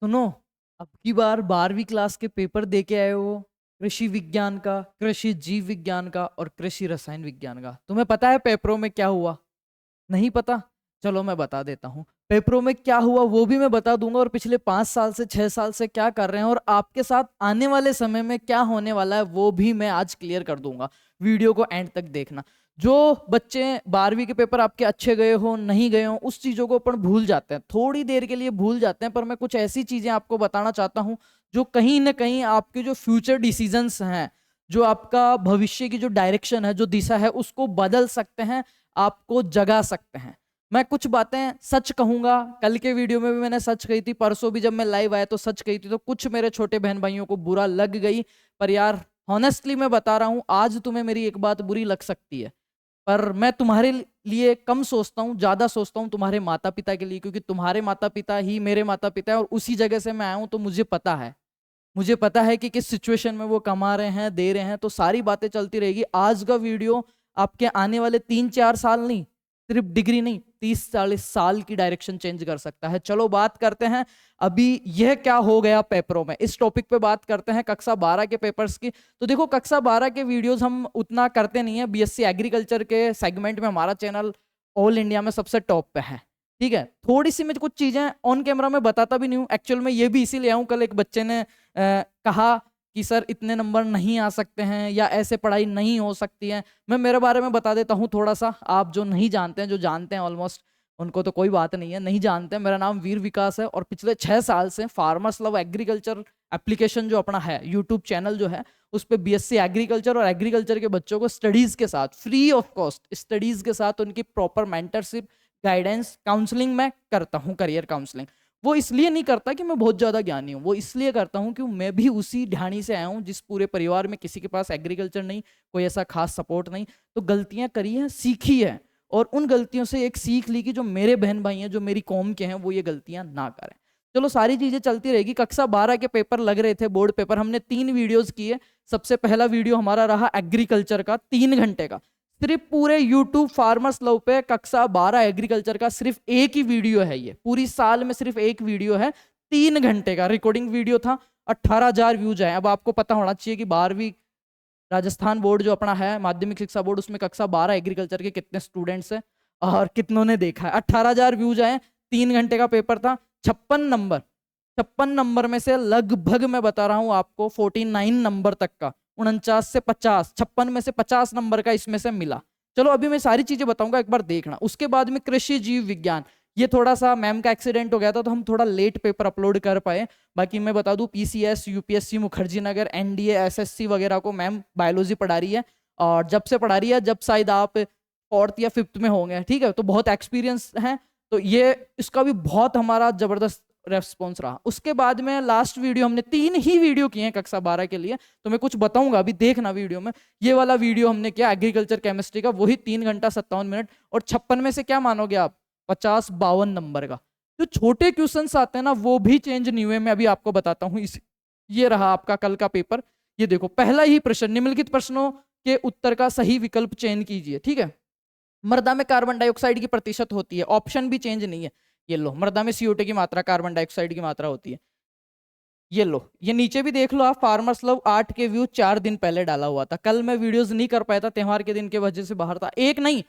सुनो, अब की बार 12वीं क्लास के पेपर दे के आए हो। कृषि विज्ञान का, कृषि जीव विज्ञान का और कृषि रसायन विज्ञान का। तुम्हें पता है पेपरों में क्या हुआ? नहीं पता? चलो मैं बता देता हूँ। पेपरों में क्या हुआ वो भी मैं बता दूंगा, और पिछले 5 साल से 6 साल से क्या कर रहे हैं और आपके साथ आने वाले समय में क्या होने वाला है वो भी मैं आज क्लियर कर दूंगा। वीडियो को एंड तक देखना। जो बच्चे 12वीं के पेपर आपके अच्छे गए हो नहीं गए हो उस चीजों को अपन भूल जाते हैं, थोड़ी देर के लिए भूल जाते हैं, पर मैं कुछ ऐसी चीजें आपको बताना चाहता हूँ जो कहीं ना कहीं आपके जो फ्यूचर डिसीजंस हैं, जो आपका भविष्य की जो डायरेक्शन है, जो दिशा है, उसको बदल सकते हैं, आपको जगा सकते हैं। मैं कुछ बातें सच कहूंगा, कल के वीडियो में भी मैंने सच कही थी, परसों भी जब मैं लाइव आया तो सच कही थी, तो कुछ मेरे छोटे बहन भाइयों को बुरा लग गई। पर यार हॉनेस्टली मैं बता रहा हूं, आज तुम्हें मेरी एक बात बुरी लग सकती है, पर मैं तुम्हारे लिए कम सोचता हूँ, ज्यादा सोचता हूँ तुम्हारे माता पिता के लिए, क्योंकि तुम्हारे माता पिता ही मेरे माता पिता है और उसी जगह से मैं आया हूँ, तो मुझे पता है कि किस सिचुएशन में वो कमा रहे हैं, दे रहे हैं, तो सारी बातें चलती रहेगी। आज का वीडियो आपके आने वाले 3-4 साल नहीं, सिर्फ डिग्री नहीं, 30-40 साल की डायरेक्शन चेंज कर सकता है। चलो बात करते हैं अभी यह क्या हो गया पेपरों में, इस टॉपिक पे बात करते हैं कक्षा 12 के पेपर्स की। तो देखो, कक्षा 12 के वीडियोस हम उतना करते नहीं है, बीएससी एग्रीकल्चर के सेगमेंट में हमारा चैनल ऑल इंडिया में सबसे टॉप पे है। ठीक है, थोड़ी सी मैं कुछ चीजें ऑन कैमरा में बताता भी नहीं हूँ, एक्चुअल में ये भी इसीलिए आऊँ, कल एक बच्चे ने कहा कि सर इतने नंबर नहीं आ सकते हैं या ऐसे पढ़ाई नहीं हो सकती है। मैं मेरे बारे में बता देता हूँ थोड़ा सा, आप जो नहीं जानते हैं, जो जानते हैं ऑलमोस्ट उनको तो कोई बात नहीं है, नहीं जानते हैं, मेरा नाम वीर विकास है और पिछले 6 साल से फार्मर्स लव एग्रीकल्चर एप्लीकेशन जो अपना है, यूट्यूब चैनल जो है, उस पर बीएससी एग्रीकल्चर और एग्रीकल्चर के बच्चों को स्टडीज के साथ, फ्री ऑफ कॉस्ट स्टडीज के साथ उनकी प्रॉपर मेंटरशिप, गाइडेंस, काउंसलिंग मैं करता हूँ, करियर काउंसलिंग। वो इसलिए नहीं करता कि मैं बहुत ज्यादा ज्ञानी हूँ, वो इसलिए करता हूँ कि मैं भी उसी ढाणी से आया हूँ जिस पूरे परिवार में किसी के पास एग्रीकल्चर नहीं, कोई ऐसा खास सपोर्ट नहीं, तो गलतियां करी हैं, सीखी है, और उन गलतियों से एक सीख ली कि जो मेरे बहन भाई हैं, जो मेरी कौम के हैं, वो ये गलतियां ना करें। चलो सारी चीजें चलती रहेगी। कक्षा 12 के पेपर लग रहे थे, बोर्ड पेपर, हमने 3 वीडियोस किए। सबसे पहला वीडियो हमारा रहा एग्रीकल्चर का, 3 घंटे का, सिर्फ पूरे यूट्यूब फार्मर्स लव पे कक्षा 12 एग्रीकल्चर का सिर्फ एक ही वीडियो है, ये पूरी साल में सिर्फ एक वीडियो है, 3 घंटे का रिकॉर्डिंग वीडियो था। 18,000 व्यूज आए। अब आपको पता होना चाहिए कि 12वीं राजस्थान बोर्ड जो अपना है, माध्यमिक शिक्षा बोर्ड, उसमें कक्षा 12 एग्रीकल्चर के कितने स्टूडेंट्स हैं और कितनों ने देखा है। 18,000 व्यूज आए, 3 घंटे का पेपर था। 56 नंबर, 56 नंबर में से लगभग मैं बता रहा हूं आपको 49 नंबर तक का, 49 से 50, 56 में से 50 नंबर का इसमें से मिला। चलो अभी मैं सारी चीजें बताऊंगा, एक बार देखना। उसके बाद में कृषि जीव विज्ञान, ये थोड़ा सा मैम का एक्सीडेंट हो गया था तो हम थोड़ा लेट पेपर अपलोड कर पाए। बाकी मैं बता दूं, PCS, UPSC, Mukherjee Nagar, NDA, SSC वगैरह को मैम बायोलॉजी पढ़ा रही है, और जब से पढ़ा रही है, जब शायद आप 4th या 5th में होंगे, ठीक है, तो बहुत एक्सपीरियंस है। तो ये इसका भी बहुत हमारा जबरदस्त रेस्पॉन्स रहा। उसके बाद में लास्ट वीडियो, हमने 3 ही वीडियो किए हैं कक्षा 12 के लिए, तो मैं कुछ बताऊंगा अभी, देखना वीडियो में। ये वाला वीडियो हमने किया एग्रीकल्चर केमिस्ट्री का, वही 3 घंटा 57 मिनट, और 56 में से क्या मानोगे आप, 50-52 नंबर का। जो छोटे क्वेश्चंस आते हैं ना, वो भी चेंज नहीं हुए, मैं अभी आपको बताता हूँ। इस ये रहा आपका कल का पेपर। ये देखो, पहला ही प्रश्न, निम्नलिखित प्रश्नों के उत्तर का सही विकल्प चयन कीजिए। ठीक है, मृदा में कार्बन डाइऑक्साइड की प्रतिशत होती है, ऑप्शन भी चेंज नहीं है। ये लो, मृदा में CO2 की मात्रा, कार्बन डाइऑक्साइड की मात्रा होती है। ये लो, ये नीचे भी देख लो आप, फार्मर्स लव 8 के व्यू 4 दिन पहले डाला हुआ था। कल मैं वीडियोस नहीं कर पाया था, त्योहार के दिन के वजह से बाहर था। एक नहीं,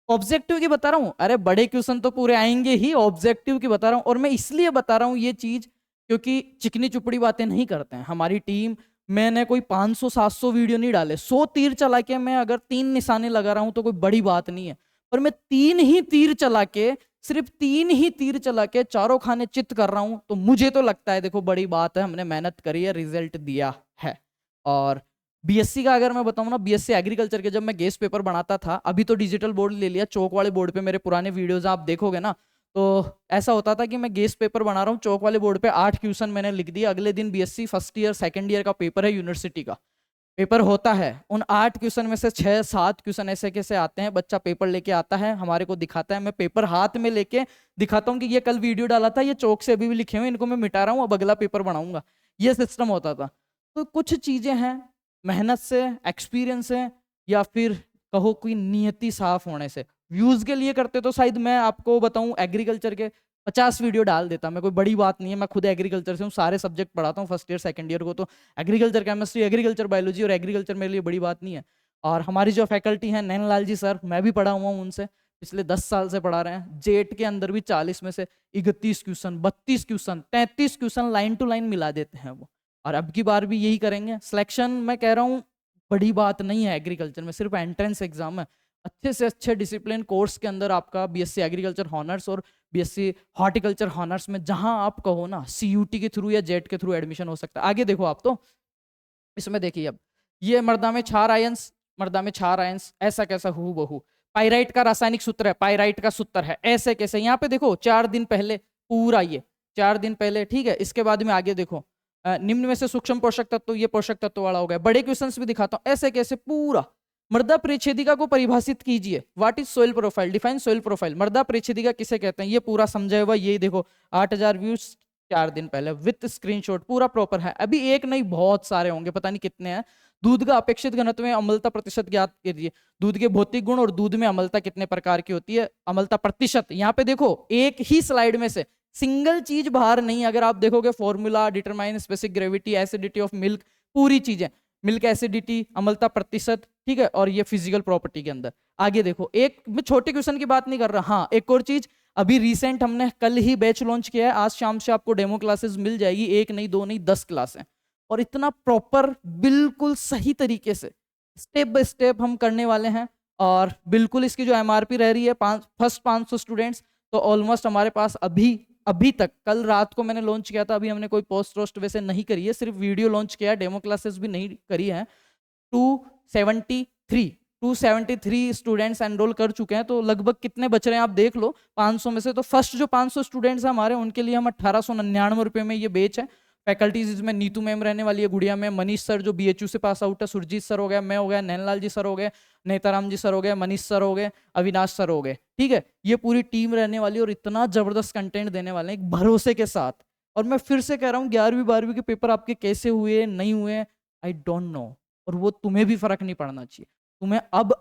ऑब्जेक्टिव की बता रहा हूँ, अरे बड़े क्वेश्चन तो पूरे आएंगे ही, ऑब्जेक्टिव की बता रहा हूँ। और मैं इसलिए बता रहा हूँ ये चीज, क्योंकि चिकनी चुपड़ी बातें नहीं करते हैं हमारी टीम। मैंने कोई 500-700 वीडियो नहीं डाले, 100 तीर चला के मैं अगर 3 निशाने लगा रहा हूं तो कोई बड़ी बात नहीं है। पर मैं 3 ही तीर चला के, सिर्फ 3 ही तीर चला के चारों खाने चित कर रहा हूं, तो मुझे तो लगता है देखो बड़ी बात है, हमने मेहनत करी है, रिजल्ट दिया है। और बीएससी का अगर मैं बताऊं ना, बीएससी एग्रीकल्चर के जब मैं गेस्ट पेपर बनाता था, अभी तो डिजिटल बोर्ड ले लिया, चौक वाले बोर्ड पे मेरे पुराने वीडियोस आप देखोगे ना, तो ऐसा होता था कि मैं गेस्ट पेपर बना रहा हूँ चौक वाले बोर्ड पे, 8 क्वेश्चन मैंने लिख दिया, अगले दिन BSc first year second year का पेपर है, यूनिवर्सिटी का पेपर होता है, उन 8 क्वेश्चन में से 6-7 क्वेश्चन ऐसे कैसे आते हैं, बच्चा पेपर लेके आता है, हमारे को दिखाता है, मैं पेपर हाथ में लेके दिखाता हूँ कि ये कल वीडियो डाला था, ये चौक से अभी भी लिखे हुए, इनको मैं मिटा रहा हूँ, अब अगला पेपर बनाऊंगा। ये सिस्टम होता था। तो कुछ चीजें हैं मेहनत से, एक्सपीरियंस से, या फिर कहो कोई नियति साफ होने से। व्यूज के लिए करते तो शायद मैं आपको बताऊं एग्रीकल्चर के 50 वीडियो डाल देता मैं, कोई बड़ी बात नहीं है। मैं खुद एग्रीकल्चर से हूँ, सारे सब्जेक्ट पढ़ाता हूँ फर्स्ट ईयर सेकंड ईयर को, तो एग्रीकल्चर केमिस्ट्री, एग्रीकल्चर बायोलॉजी और एग्रीकल्चर मेरे लिए बड़ी बात नहीं है। और हमारी जो फैकल्टी है नैनलाल जी सर, मैं भी पढ़ा हुआ हूँ उनसे, पिछले 10 साल से पढ़ा रहे हैं। जेट के अंदर भी 40 में से 31 question, 32 question, 33 question line to line मिला देते हैं वो। और अब की बार भी यही करेंगे। सिलेक्शन मैं कह रहा हूँ बड़ी बात नहीं है एग्रीकल्चर में, सिर्फ एंट्रेंस एग्जाम है। अच्छे से अच्छे डिसिप्लिन कोर्स के अंदर आपका बीएससी एग्रीकल्चर हॉनर्स और बीएससी हॉर्टिकल्चर हॉनर्स में जहां आप कहो ना, सीयूटी के थ्रू या जेट के थ्रू एडमिशन हो सकता है। आगे देखो आप, तो इसमें देखिए अब ये मर्दा में क्षार आयंस, मर्दा में क्षार आयंस ऐसा कैसा हु बहू। पाइराइट का रासायनिक सूत्र है, पाइराइट का सूत्र है ऐसे कैसे, यहाँ पे देखो 4 दिन पहले पूरा, ये 4 दिन पहले, ठीक है। इसके बाद में आगे देखो निम्न में से सूक्ष्म पोषक तत्व, ये पोषक तत्व वाला हो गया। बड़े क्वेश्चंस भी दिखाता हूं ऐसे कैसे पूरा। मृदा परिच्छेदिका को परिभाषित कीजिए, what is soil profile, define soil profile. मृदा परिच्छेदिका किसे कहते हैं, ये पूरा समझा हुआ। ये देखो 8000 व्यूज 4 दिन पहले विथ स्क्रीनशॉट, पूरा प्रॉपर है। अभी एक नहीं बहुत सारे होंगे, पता नहीं कितने हैं। दूध का अपेक्षित घनत्व में अम्लता प्रतिशत ज्ञात कीजिए। दूध के भौतिक गुण और दूध में अम्लता कितने प्रकार की होती है, अम्लता प्रतिशत। यहाँ पे देखो एक ही स्लाइड में से सिंगल चीज बाहर नहीं, अगर आप देखोगे formula, determine specific gravity, acidity of milk, पूरी चीजें, मिल्क एसिडिटी, अम्लता प्रतिशत, ठीक है। और ये फिजिकल प्रॉपर्टी के अंदर आगे देखो। एक मैं छोटे क्वेश्चन की बात नहीं कर रहा, हाँ एक और चीज, अभी रिसेंट हमने कल ही बैच लॉन्च किया है, आज शाम से आपको डेमो क्लासेस मिल जाएगी। एक नहीं, दो नहीं, 10 क्लास हैं। और इतना प्रॉपर बिल्कुल सही तरीके से स्टेप बाय स्टेप हम करने वाले हैं। और बिल्कुल इसकी जो एमआरपी रह रही है फर्स्ट 500 स्टूडेंट्स, तो ऑलमोस्ट हमारे पास अभी तक, कल रात को मैंने लॉन्च किया था, अभी हमने कोई पोस्ट रोस्ट वैसे नहीं करी है, सिर्फ वीडियो लॉन्च किया है, डेमो क्लासेस भी नहीं करी है। 273 स्टूडेंट्स एनरोल कर चुके हैं। तो लगभग कितने बच रहे हैं आप देख लो 500 में से। तो फर्स्ट जो 500 स्टूडेंट्स हैं हमारे, उनके लिए हम 1899 रुपये में ये बेच है। फैकल्टीज इसमें नीतू मैम रहने वाली है, गुड़िया मैम, मनीष सर जो बीएचयू से पास आउट है, सुरजीत सर हो गया, मैं हो गया, नैनलाल जी सर हो गए, नेताराम जी सर हो गए, मनीष सर हो गए, अविनाश सर हो गए, ठीक है। ये पूरी टीम रहने वाली और इतना जबरदस्त कंटेंट देने वाले हैं एक भरोसे के साथ। और मैं फिर से कह रहा हूँ 11वीं 12वीं के पेपर आपके कैसे हुए नहीं हुए आई डोंट नो, और वो तुम्हें भी फर्क नहीं पड़ना चाहिए। तुम्हें अब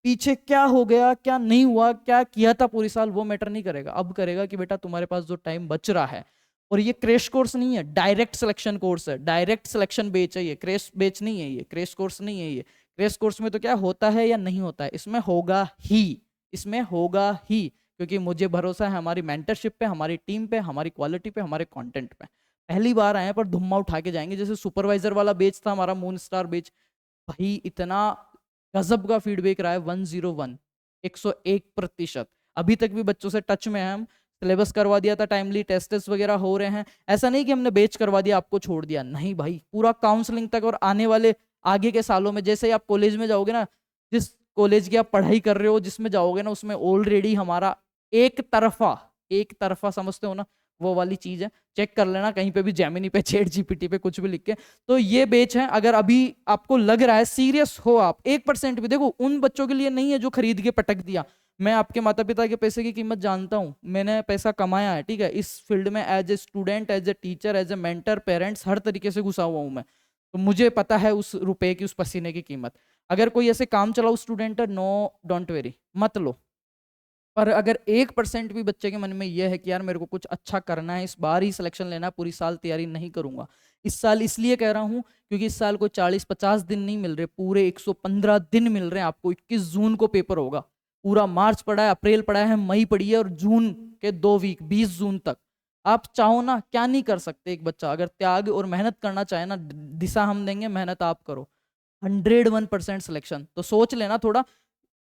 पीछे क्या हो गया, क्या नहीं हुआ, क्या किया था पूरी साल, वो मैटर नहीं करेगा। अब करेगा कि बेटा तुम्हारे पास जो टाइम बच रहा है, और ये क्रैश कोर्स नहीं है, डायरेक्ट सिलेक्शन कोर्स है, डायरेक्ट सिलेक्शन बेच है ये, क्रैश बेच नहीं है ये, क्रैश कोर्स नहीं है ये। क्रैश कोर्स में तो क्या होता है या नहीं होता है, इसमें होगा ही, इसमें होगा ही, क्योंकि मुझे भरोसा है हमारी मेंटरशिप पे, हमारी टीम पे, हमारी क्वालिटी पे, हमारे कंटेंट पे। पहली बार आए पर धुम्मा उठा के जाएंगे। जैसे सुपरवाइजर वाला बेच था हमारा, मून स्टार बेच, भाई इतना गजब का फीडबैक रहा है, 101, 101%। अभी तक भी बच्चों से टच में है हम। सिलेबस करवा दिया था टाइमली, टेस्ट वगैरह हो रहे हैं। ऐसा नहीं कि हमने बेच करवा दिया आपको छोड़ दिया, नहीं भाई, पूरा काउंसलिंग तक। और आने वाले आगे के सालों में जैसे ही आप कॉलेज में जाओगे ना, जिस कॉलेज की आप पढ़ाई कर रहे हो, जिसमें जाओगे ना, उसमें ऑलरेडी हमारा एक तरफा समझते हो ना, वो वाली चीज है। चेक कर लेना कहीं पे भी, जेमिनी पे, चैट जीपीटी पे, कुछ भी लिख के। तो ये बेच है। अगर अभी आपको लग रहा है, सीरियस हो आप, 1% भी, देखो उन बच्चों के लिए नहीं है जो खरीद के पटक दिया। मैं आपके माता पिता के पैसे की कीमत जानता हूँ, मैंने पैसा कमाया है, ठीक है। इस फील्ड में as a student, as a teacher, as a mentor, parents, हर तरीके से घुसा हुआ हूँ मैं। तो मुझे पता है उस रुपए की, उस पसीने की कीमत। अगर कोई ऐसे काम चलाऊ स्टूडेंट है, नो डोंट वेरी, मत लो। पर अगर 1% भी बच्चे के मन में यह है कि यार मेरे को कुछ अच्छा करना है, इस बार ही सिलेक्शन लेना है, पूरी साल तैयारी नहीं करूंगा। इस साल इसलिए कह रहा हूं क्योंकि इस साल को 40-50 दिन नहीं मिल रहे, पूरे 115 दिन मिल रहे हैं आपको। 21 जून को पेपर होगा। पूरा मार्च पड़ा है, अप्रैल पड़ा है, मई पड़ी है, और जून के 2 वीक 20 जून तक आप चाहो ना, क्या नहीं कर सकते। एक बच्चा अगर त्याग और मेहनत करना चाहे ना, दिशा हम देंगे, मेहनत आप करो, 101% सिलेक्शन। तो सोच लेना थोड़ा।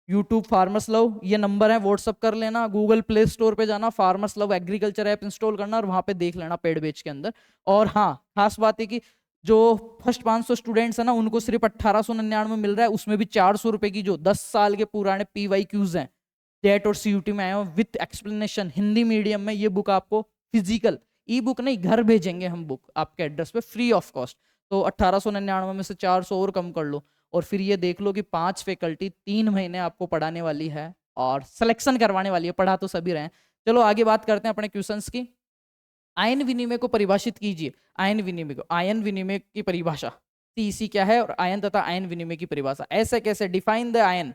यूट्यूब फार्मर्स लव, ये नंबर है, व्हाट्सअप कर लेना, गूगल प्ले स्टोर पे जाना, farmers love agriculture app install करना, और वहां पे देख लेना पेड बेच के अंदर। और हाँ, खास बात है कि जो फर्स्ट 500 स्टूडेंट्स है ना, उनको सिर्फ 1899 मिल रहा है। उसमें भी 400 रुपए की जो 10 साल के पुराने PYQs हैं, जेट और CUT में आए हो विथ एक्सप्लेनेशन, हिंदी मीडियम में, ये बुक आपको फिजिकल, ई बुक नहीं, घर भेजेंगे हम बुक आपके एड्रेस पे फ्री ऑफ कॉस्ट। तो 1899 में से 400 और कम कर लो, और फिर ये देख लो कि 5 फैकल्टी 3 महीने आपको पढ़ाने वाली है और सिलेक्शन करवाने वाली है। पढ़ा तो सभी रहे हैं। चलो आगे बात करते हैं अपने क्वेश्चंस की। आयन विनिमय को परिभाषित कीजिए। आयन विनिमय को, आयन विनिमय की परिभाषा, CEC क्या है और आयन तथा आयन विनिमय की परिभाषा ऐसे कैसे। Define the ion,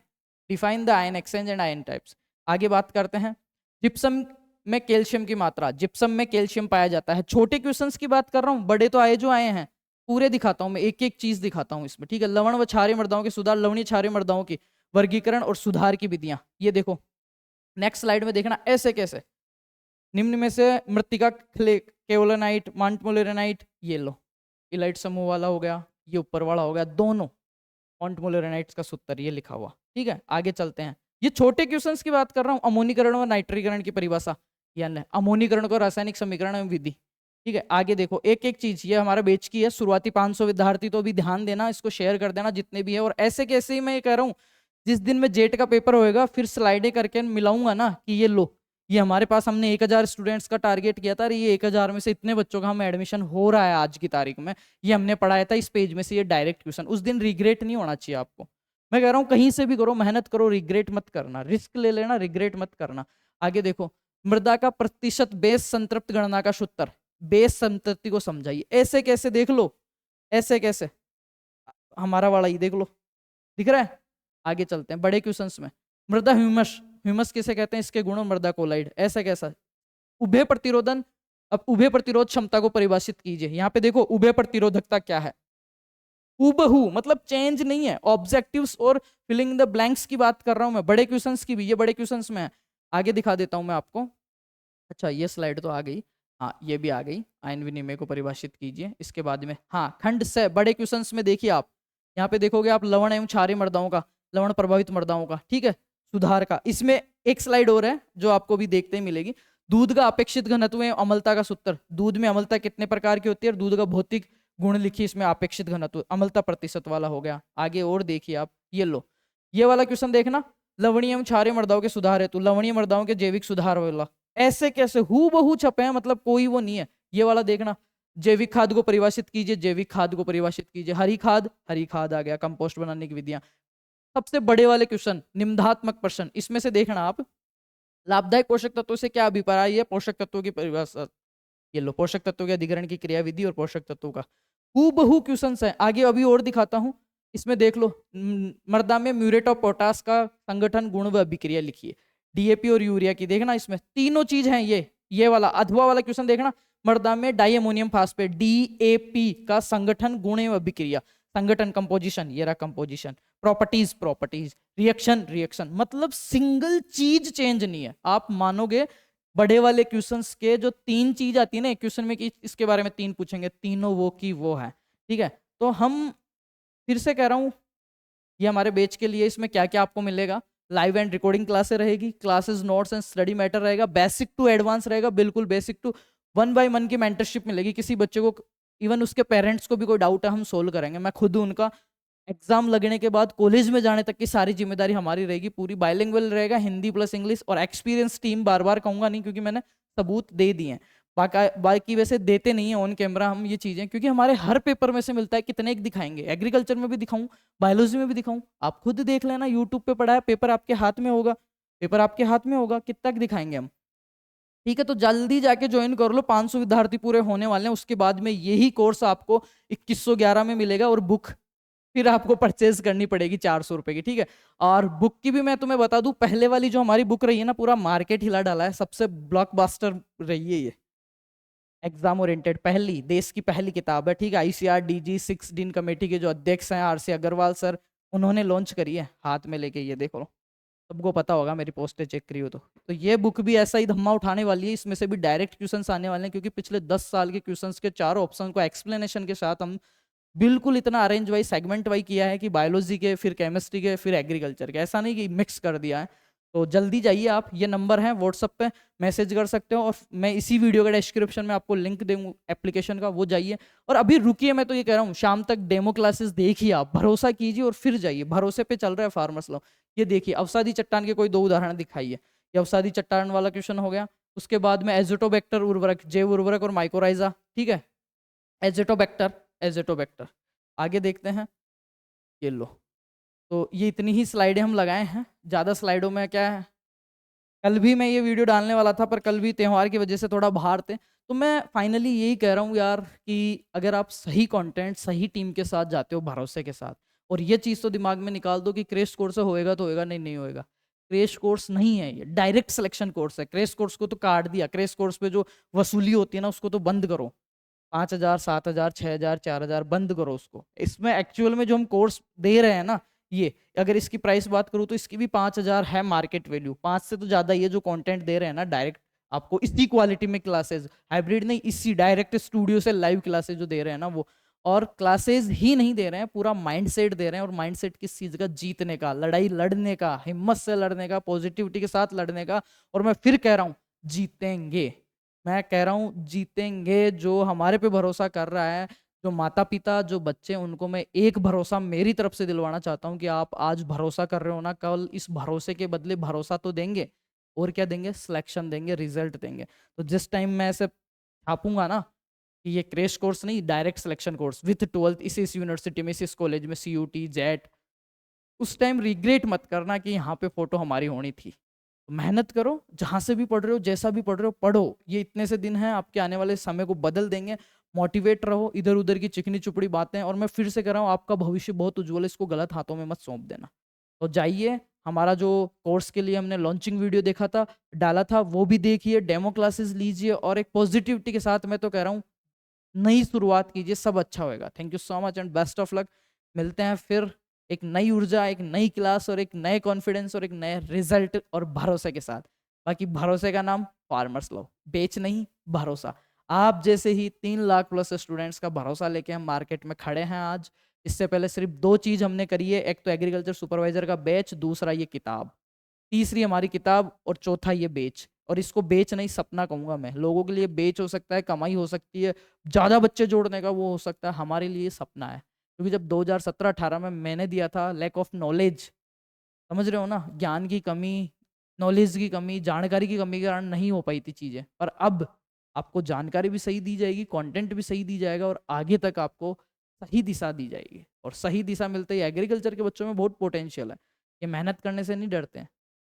define the ion exchange and ion types. आगे बात करते हैं। जिप्सम में कैल्शियम की मात्रा, जिप्सम में कैल्शियम पाया जाता है। छोटे क्वेश्चंस की बात कर रहा हूँ, बड़े तो आए जो आए हैं, पूरे दिखाता हूँ मैं, एक एक चीज दिखाता हूँ इसमें, ठीक है। लवण व क्षारीय मृदाओं के सुधार, लवणीय क्षारीय मृदाओं की वर्गीकरण और सुधार की विधियां, ये देखो नेक्स्ट स्लाइड में देखना ऐसे कैसे। निम्न में से मृत्तिका केओलानाइट, मॉन्टमोलेरानाइट, ये लो इलाइट समूह वाला हो गया, ये ऊपर वाला हो गया, दोनों मॉन्टमोलेरानाइट्स का सूत्र ये लिखा हुआ, ठीक है। आगे चलते हैं, ये छोटे क्वेश्चंस की बात कर रहा हूँ। अमोनीकरण व नाइट्रीकरण की परिभाषा, यानी अमोनीकरण को रासायनिक समीकरण एवं विधि, ठीक है। आगे देखो एक एक चीज, ये हमारा बैच की है, शुरुआती 500 विद्यार्थी, तो भी ध्यान देना, इसको शेयर कर देना जितने भी है। और ऐसे कैसे ही मैं ये कह रहा हूँ, जिस दिन में जेट का पेपर होएगा फिर स्लाइडें करके मिलाऊंगा ना कि ये लो, ये हमारे पास हमने 1000 स्टूडेंट्स का टारगेट किया था, ये 1000 में से इतने बच्चों का हम एडमिशन हो रहा है आज की तारीख में, ये हमने पढ़ाया था इस पेज में से, ये डायरेक्ट क्वेश्चन। उस दिन रिग्रेट नहीं होना चाहिए आपको। मैं कह रहा हूँ कहीं से भी करो, मेहनत करो, रिग्रेट मत करना, रिस्क ले लेना, रिग्रेट मत करना। आगे देखो, मृदा का प्रतिशत बेस संतृप्त गणना का सूत्र, बेस संतृप्ति को समझाइए। ऐसे कैसे, देख लो ऐसे कैसे, हमारा वाला ही देख लो, दिख रहा है। आगे चलते हैं बड़े क्वेश्चंस में। मृदा ह्यूमस, ह्यूमस किसे कहते हैं, इसके गुण, मृदा कोलाइड, ऐसा कैसा। उभय प्रतिरोधन, अब उभय प्रतिरोध क्षमता को परिभाषित कीजिए। यहाँ पे देखो उभय प्रतिरोधकता क्या है, हूबहू मतलब चेंज नहीं है, ऑब्जेक्टिव्स और फिलिंग द ब्लैंक्स की बात कर रहा हूं मैं, बड़े क्वेश्चंस की भी, ये बड़े क्वेश्चंस में है। आगे दिखा देता हूं मैं आपको। अच्छा ये स्लाइड तो आ गई, हाँ ये भी आ गई। आयन विनिमय को परिभाषित कीजिए, इसके बाद में हाँ खंड से बड़े क्वेश्चंस में देखिए आप, यहाँ पे देखोगे आप लवण एवं क्षारीय मृदाओं का, लवण प्रभावित मृदाओं का, ठीक है, सुधार का। इसमें एक स्लाइड और है जो आपको भी देखते ही मिलेगी, दूध का अपेक्षित घनत्व एवं अम्लता का सूत्र। दूध में अम्लता कितने प्रकार की होती है और दूध का भौतिक गुण लिखिए, इसमें अपेक्षित घनत्व, अम्लता प्रतिशत वाला हो गया। आगे और देखिए आप, ये लो ये वाला क्वेश्चन देखना, लवणीय एवं क्षारीय मृदाओं के सुधार हेतु लवणीय मृदाओं के जैविक सुधार वाला। ऐसे कैसे हूबहू छपे हैं, मतलब कोई वो नहीं है। ये वाला देखना, जैविक खाद को परिभाषित कीजिए, जैविक खाद को परिभाषित कीजिए, हरी खाद, हरी खाद आ गया, कंपोस्ट बनाने की विधियां। सबसे बड़े वाले क्वेश्चन निम्नात्मक प्रश्न, इसमें से देखना आप, लाभदायक पोषक तत्वों से क्या अभिप्राय है, पोषक तत्वों की परिभाषा, ये लो पोषक तत्वों के अधिग्रहण की क्रिया विधि और पोषक तत्वों का हूबहू क्वेश्चन है। आगे अभी और दिखाता हूं, इसमें देख लो मृदा में म्यूरेट ऑफ पोटास का संगठन, गुण व अभिक्रिया लिखिए, डीएपी और यूरिया की, देखना इसमें तीनों चीज हैं। ये वाला अधवा वाला क्वेश्चन देखना, मृदा में डाई अमोनियम फास्फेट डीएपी का संगठन, गुण एवं अभिक्रिया, संगठन कंपोजिशन, ये रहा composition, properties properties, reaction reaction, मतलब सिंगल चीज चेंज नहीं है। आप मानोगे बड़े वाले क्वेश्चंस के जो 3 चीज आती है ना क्वेश्चन में कि इसके बारे में 3 पूछेंगे, तीनों वो की वो है, ठीक है। तो हम फिर से कह रहा हूँ, ये हमारे बैच के लिए, इसमें क्या क्या आपको मिलेगा, लाइव एंड रिकॉर्डिंग क्लासेस रहेगी, classes notes and study matter रहेगा, बेसिक टू एडवांस रहेगा, बिल्कुल बेसिक टू 1 by 1 की मेंटरशिप मिलेगी। किसी बच्चे को, इवन उसके पेरेंट्स को भी कोई डाउट है हम सोल्व करेंगे। मैं खुद उनका एग्जाम लगने के बाद कॉलेज में जाने तक की सारी जिम्मेदारी हमारी रहेगी, पूरी बाइलिंगुअल रहेगा, हिंदी प्लस इंग्लिश, और एक्सपीरियंस टीम, बार बार कहूंगा नहीं क्योंकि मैंने सबूत दे दिए हैं। बाकी वैसे देते नहीं है ऑन कैमरा हम ये चीजें, क्योंकि हमारे हर पेपर में से मिलता है। कितने एक दिखाएंगे, एग्रीकल्चर में भी दिखाऊं, बायोलॉजी में भी दिखाऊं, आप खुद देख लेना, यूट्यूब पे पढ़ा है, पेपर आपके हाथ में होगा, पेपर आपके हाथ में होगा, कितना दिखाएंगे हम, ठीक है। तो जल्दी जाके ज्वाइन कर लो, 500 विद्यार्थी पूरे होने वाले हैं, उसके बाद में यही कोर्स आपको 2111 में मिलेगा, और बुक फिर आपको परचेज करनी पड़ेगी 400 रुपए की, ठीक है। और बुक की भी मैं तुम्हें बता दूं, पहले वाली जो हमारी बुक रही है ना, पूरा मार्केट हिला डाला है, सबसे ब्लॉकबस्टर रही है ये, एग्जाम ओरिएंटेड पहली, देश की पहली किताब है, ठीक है। आईसीआर डीजी 6 डीन कमेटी के जो अध्यक्ष हैं आरसी अग्रवाल सर, उन्होंने लॉन्च करी है, हाथ में लेके, ये देखो सबको पता होगा, मेरी पोस्टें चेक करी हो तो ये बुक भी ऐसा ही धम्मा उठाने वाली है। इसमें से भी डायरेक्ट क्वेश्चंस आने वाले हैं, क्योंकि पिछले 10 साल के क्वेश्चंस के चारों ऑप्शन को एक्सप्लेनेशन के साथ हम बिल्कुल इतना अरेंज वाइज, सेगमेंट वाइज किया है कि बायोलॉजी के, फिर केमिस्ट्री के, फिर एग्रीकल्चर के, ऐसा नहीं कि मिक्स कर दिया है। तो जल्दी जाइए आप, ये नंबर है व्हाट्सएप पे मैसेज कर सकते हो, और मैं इसी वीडियो के डिस्क्रिप्शन में आपको लिंक दूंगा एप्लीकेशन का, वो जाइए। और अभी रुकिए, मैं तो ये कह रहा हूँ शाम तक डेमो क्लासेस देखिए, आप भरोसा कीजिए और फिर जाइए, भरोसे पे चल रहा है फार्मर्स लॉ। ये देखिए अवसादी चट्टान के कोई 2 उदाहरण दिखाइए, ये अवसादी चट्टान वाला क्वेश्चन हो गया। उसके बाद में एजोटोबैक्टर उर्वरक, जैव उर्वरक और माइकोराइजा, ठीक है, एजोटोबैक्टर, एजोटोबैक्टर। आगे देखते हैं, ये लो, तो ये इतनी ही स्लाइडें हम लगाए हैं, ज़्यादा स्लाइडों में क्या है, कल भी मैं ये वीडियो डालने वाला था, पर कल भी त्यौहार की वजह से थोड़ा बाहर थे। तो मैं फाइनली यही कह रहा हूँ यार, कि अगर आप सही कंटेंट, सही टीम के साथ जाते हो, भरोसे के साथ, और ये चीज़ तो दिमाग में निकाल दो कि क्रैश कोर्स से होएगा तो होएगा, नहीं नहीं होएगा, क्रैश कोर्स नहीं है, ये डायरेक्ट सिलेक्शन कोर्स है। क्रैश कोर्स को तो काट दिया, क्रैश कोर्स पे जो वसूली होती है ना उसको तो बंद करो। 5,000, 7,000, 6,000, 4,000 बंद करो उसको। इसमें एक्चुअल में जो हम कोर्स दे रहे हैं ना, ये अगर इसकी प्राइस बात करूँ तो इसकी भी 5,000 है मार्केट वैल्यू, 5 से तो ज्यादा ये जो कंटेंट दे रहे हैं ना डायरेक्ट आपको इसी क्वालिटी में क्लासेस, हाइब्रिड नहीं, इसी डायरेक्ट स्टूडियो से लाइव क्लासेस जो दे रहे हैं ना वो। और क्लासेस ही नहीं दे रहे हैं, पूरा माइंडसेट दे रहे हैं। और माइंडसेट किस चीज का? जीतने का, लड़ाई लड़ने का, हिम्मत से लड़ने का, पॉजिटिविटी के साथ लड़ने का। और मैं फिर कह रहा हूं जीतेंगे, मैं कह रहा हूं जीतेंगे। जो हमारे पे भरोसा कर रहा है, जो माता पिता, जो बच्चे, उनको मैं एक भरोसा मेरी तरफ से दिलवाना चाहता हूं कि आप आज भरोसा कर रहे हो ना, कल इस भरोसे के बदले भरोसा तो देंगे। और क्या देंगे? सिलेक्शन देंगे, रिजल्ट देंगे। तो जिस टाइम मैं ऐसे छापूंगा ना कि ये क्रैश कोर्स नहीं, direct selection course with 12th इस यूनिवर्सिटी में, इस कॉलेज में, CUT जेट, उस टाइम रिग्रेट मत करना कि यहाँ पे फोटो हमारी होनी थी। तो मेहनत करो, जहां से भी पढ़ रहे हो, जैसा भी पढ़ रहे हो, पढ़ो। ये इतने से दिन हैं, आपके आने वाले समय को बदल देंगे। मोटिवेट रहो, इधर उधर की चिकनी चुपड़ी बातें। और मैं फिर से कह रहा हूँ, आपका भविष्य बहुत उज्जवल है, इसको गलत हाथों में मत सौंप देना। तो जाइए, हमारा जो कोर्स के लिए हमने लॉन्चिंग वीडियो देखा था, डाला था, वो भी देखिए, डेमो क्लासेस लीजिए, और एक पॉजिटिविटी के साथ मैं तो कह रहा हूँ नई शुरुआत कीजिए, सब अच्छा होएगा। Thank you so much and best of luck. मिलते हैं फिर एक नई ऊर्जा, एक नई क्लास और एक नए कॉन्फिडेंस और एक नए रिजल्ट और भरोसे के साथ। बाकी भरोसे का नाम फार्मर्स लॉ, बेच नहीं, भरोसा। आप जैसे ही 3 लाख प्लस स्टूडेंट्स का भरोसा लेके हम मार्केट में खड़े हैं आज। इससे पहले सिर्फ 2 चीज हमने करी है, एक तो एग्रीकल्चर सुपरवाइजर का बैच, दूसरा ये किताब, तीसरी हमारी किताब, और चौथा ये बेच। और इसको बेच नहीं, सपना कहूंगा मैं। लोगों के लिए बेच हो सकता है, कमाई हो सकती है, ज्यादा बच्चे जोड़ने का वो हो सकता है, हमारे लिए सपना है। क्योंकि जब 2017-18 में मैंने दिया था, लैक ऑफ नॉलेज, समझ रहे हो ना, ज्ञान की कमी, नॉलेज की कमी, जानकारी की कमी के कारण नहीं हो पाई थी चीजें। पर अब आपको जानकारी भी सही दी जाएगी, कंटेंट भी सही दी जाएगा, और आगे तक आपको सही दिशा दी जाएगी। और सही दिशा मिलते ही एग्रीकल्चर के बच्चों में बहुत पोटेंशियल है। ये मेहनत करने से नहीं डरते हैं,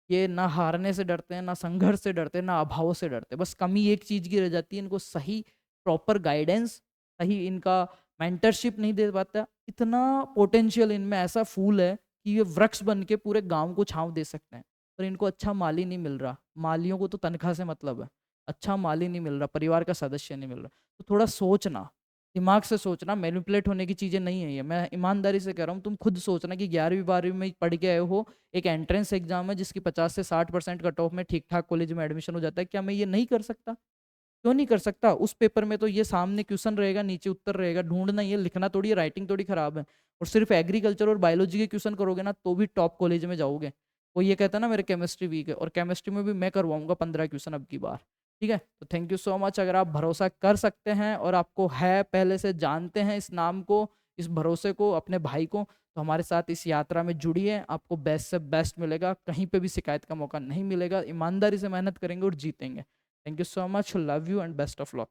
ये ना हारने से डरते हैं, ना संघर्ष से डरते हैं, ना अभाव से डरते हैं। बस कमी एक चीज की रह जाती है, इनको सही प्रॉपर गाइडेंस, सही इनका मेंटरशिप नहीं दे पाता। इतना पोटेंशियल इनमें ऐसा फूल है कि ये वृक्ष बन के पूरे गांव को छांव दे सकते हैं। पर इनको अच्छा माली नहीं मिल रहा, मालियों को तो तनख्वाह से मतलब है, अच्छा माली नहीं मिल रहा, परिवार का सदस्य नहीं मिल रहा। तो थोड़ा सोचना, दिमाग से सोचना, मैनिपुलेट होने की चीजें नहीं है ये, मैं ईमानदारी से कह रहा हूँ। तुम खुद सोचना कि 11वीं 12वीं में पढ़ के आए हो, एक एंट्रेंस एग्जाम है जिसकी 50 से 60% कट ऑफ में ठीक ठाक कॉलेज में एडमिशन हो जाता है, क्या मैं ये नहीं कर सकता? क्यों नहीं कर सकता? उस पेपर में तो ये सामने क्वेश्चन रहेगा, नीचे उत्तर रहेगा, ढूंढना ही है, लिखना थोड़ी है, राइटिंग थोड़ी खराब है। और सिर्फ एग्रीकल्चर और बायोलॉजी के क्वेश्चन करोगे ना तो भी टॉप कॉलेज में जाओगे। कोई ये कहता है ना मेरे केमिस्ट्री वीक है, और केमिस्ट्री में भी मैं करवाऊंगा 15 क्वेश्चन अब की बार। ठीक है, तो थैंक यू सो मच। अगर आप भरोसा कर सकते हैं और आपको है, पहले से जानते हैं इस नाम को, इस भरोसे को, अपने भाई को, तो हमारे साथ इस यात्रा में जुड़िए। आपको बेस्ट से बेस्ट मिलेगा, कहीं पे भी शिकायत का मौका नहीं मिलेगा। ईमानदारी से मेहनत करेंगे और जीतेंगे। Thank you so much, love you and best of luck.